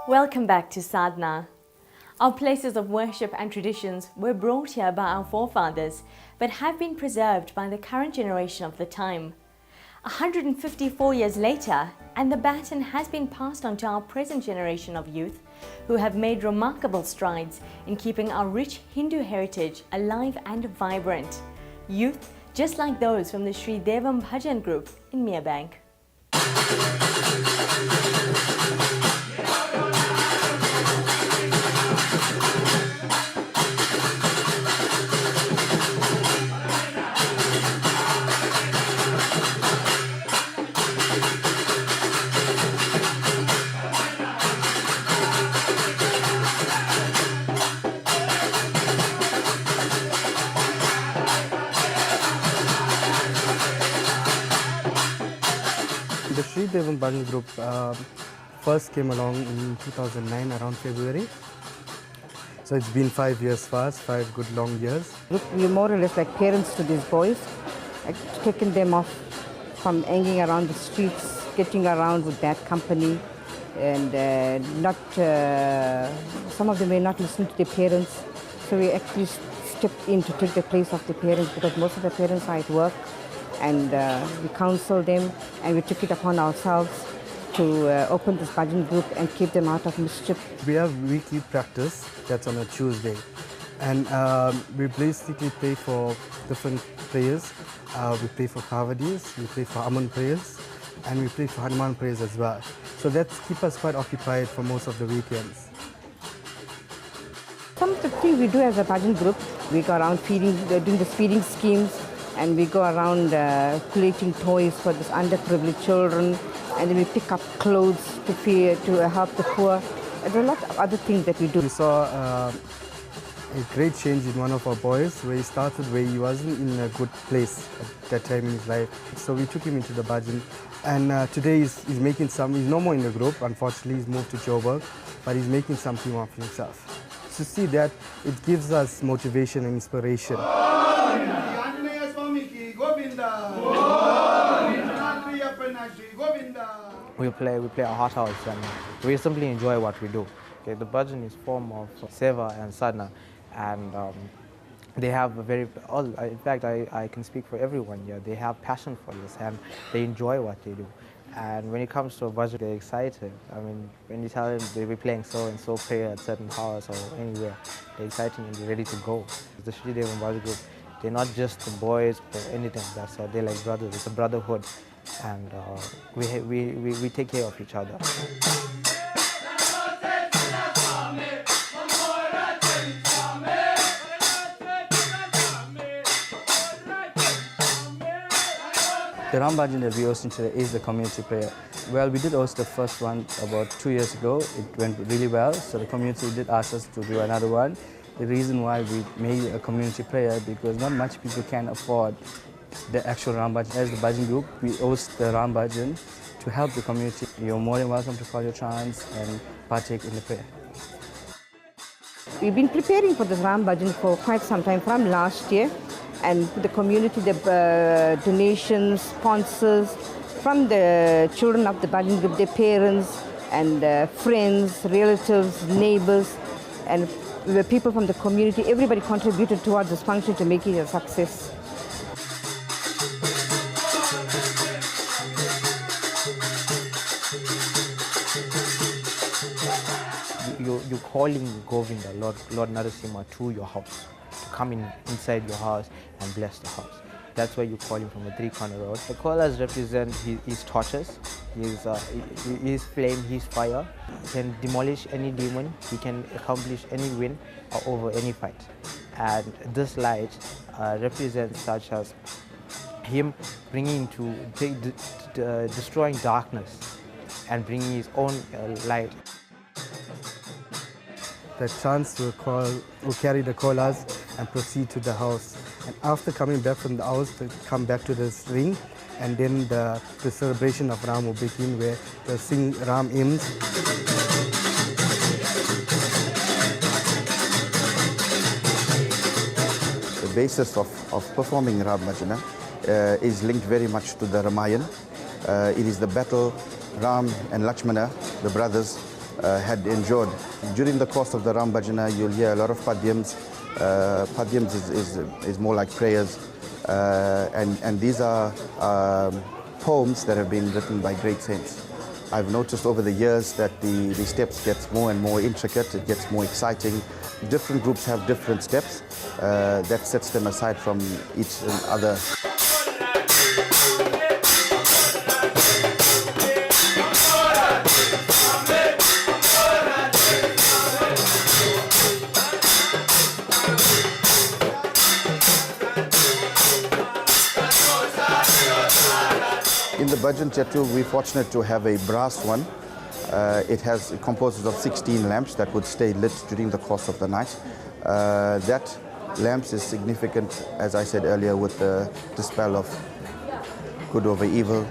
Welcome back to Sadhana. Our places of worship and traditions were brought here by our forefathers, but have been preserved by the current generation of the time. 154 years later, and the baton has been passed on to our present generation of youth, who have made remarkable strides in keeping our rich Hindu heritage alive and vibrant. Youth just like those from the Sri Devam Bhajan group in Merebank. The Sri Devam Bhajan group first came along in 2009 around February. So it's been 5 years fast, 5 good long years. We're more or less like parents to these boys, like taking them off from hanging around the streets, getting around with bad company, and some of them may not listen to their parents. So we actually stepped in to take the place of the parents because most of the parents are at work, and we counsel them, and we took it upon ourselves to open this bhajan group and keep them out of mischief. We have weekly practice, that's on a Tuesday. And we basically play for different prayers. We play for Kavadis, we play for Amun prayers, and we play for Hanuman prayers as well. So that's keep us quite occupied for most of the weekends. Some of the things we do as a bhajan group, we go around doing the feeding schemes, and we go around collating toys for these underprivileged children, and then we pick up clothes to help the poor. And there are a lot of other things that we do. We saw a great change in one of our boys where he started where he wasn't in a good place at that time in his life. So we took him into the bhajan, and today he's making some, he's no more in the group, unfortunately he's moved to Joburg, but he's making something of himself. To see that, it gives us motivation and inspiration. We play our heart out, and we simply enjoy what we do. Okay, the bhajan is form of seva and sadhana, and they have a very, in fact I can speak for everyone here, they have passion for this and they enjoy what they do. And when it comes to a bhajan, they're excited. I mean, when you tell them they'll be playing so and so prayer at certain hours or anywhere, they're excited and they're ready to go. The Sri Devam Bhajan group, they're not just the boys or anything like that, so they're like brothers, it's a brotherhood, and we take care of each other. The Ram Bhajan that we hosting today is the community prayer. Well, we did host the first one about 2 years ago. It went really well, so the community did ask us to do another one. The reason why we made a community prayer because not much people can afford the actual Ram Bhajan. As the Bhajan group, we host the Ram Bhajan to help the community. You're more than welcome to call your chants and partake in the prayer. We've been preparing for this Ram Bhajan for quite some time, from last year, and the community, the donations, sponsors, from the children of the Bhajan group, their parents and friends, relatives, neighbors, and the people from the community, everybody contributed towards this function to make it a success. You're calling Govinda, Lord Narasimha, to your house, to come inside your house and bless the house. That's why you call him from a three-corner road. The callers represent his torches, his flame, his fire. He can demolish any demon, he can accomplish any win over any fight. And this light represents such as him bringing destroying darkness and bringing his own light. The chants will carry the kolas and proceed to the house. And after coming back from the house, they come back to this ring, and then the celebration of Ram will begin, where they sing Ram hymns. The basis of performing Ram Bhajana is linked very much to the Ramayana. It is the battle Ram and Lakshmana, the brothers, had endured. During the course of the Ram Bhajana, you'll hear a lot of padyams. Padyams is more like prayers, and these are poems that have been written by great saints. I've noticed over the years that the steps gets more and more intricate, it gets more exciting. Different groups have different steps that sets them aside from each other. In the Bhajan Chetu, we're fortunate to have a brass one. It composes of 16 lamps that would stay lit during the course of the night. That lamps is significant, as I said earlier, with the dispel of good over evil.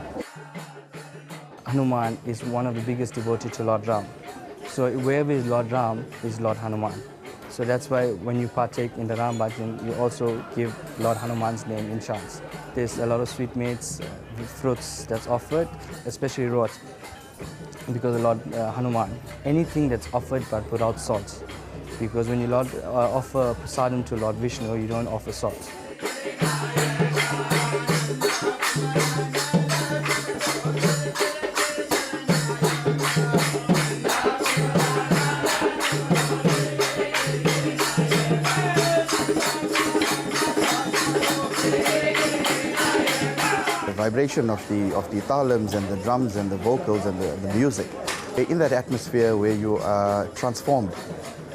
Hanuman is one of the biggest devotees to Lord Ram. So wherever is Lord Ram is Lord Hanuman. So that's why when you partake in the Ram Bhajan, you also give Lord Hanuman's name in chants. There's a lot of sweetmeats, fruits that's offered, especially rot, because of Lord Hanuman. Anything that's offered but without salt. Because when you offer prasadam to Lord Vishnu, you don't offer salt. The vibration of the talams and the drums and the vocals and the music. In that atmosphere where you are transformed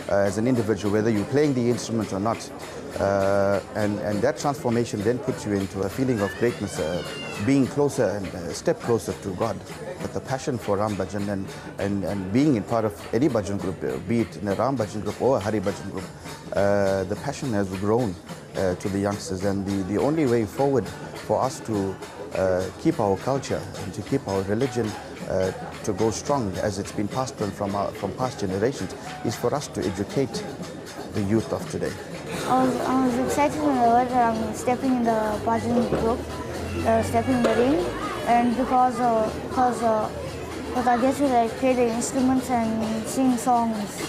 as an individual, whether you're playing the instrument or not, and that transformation then puts you into a feeling of greatness, being closer and a step closer to God. But the passion for Ram Bhajan and being in part of any Bhajan group, be it in a Ram Bhajan group or a Hari Bhajan group, the passion has grown to the youngsters, and the only way forward for us to keep our culture and to keep our religion to go strong as it's been passed on from past generations is for us to educate the youth of today. I was excited when I heard that I'm stepping in the Bhajan group, stepping in the ring, and because I get to play the instruments and sing songs.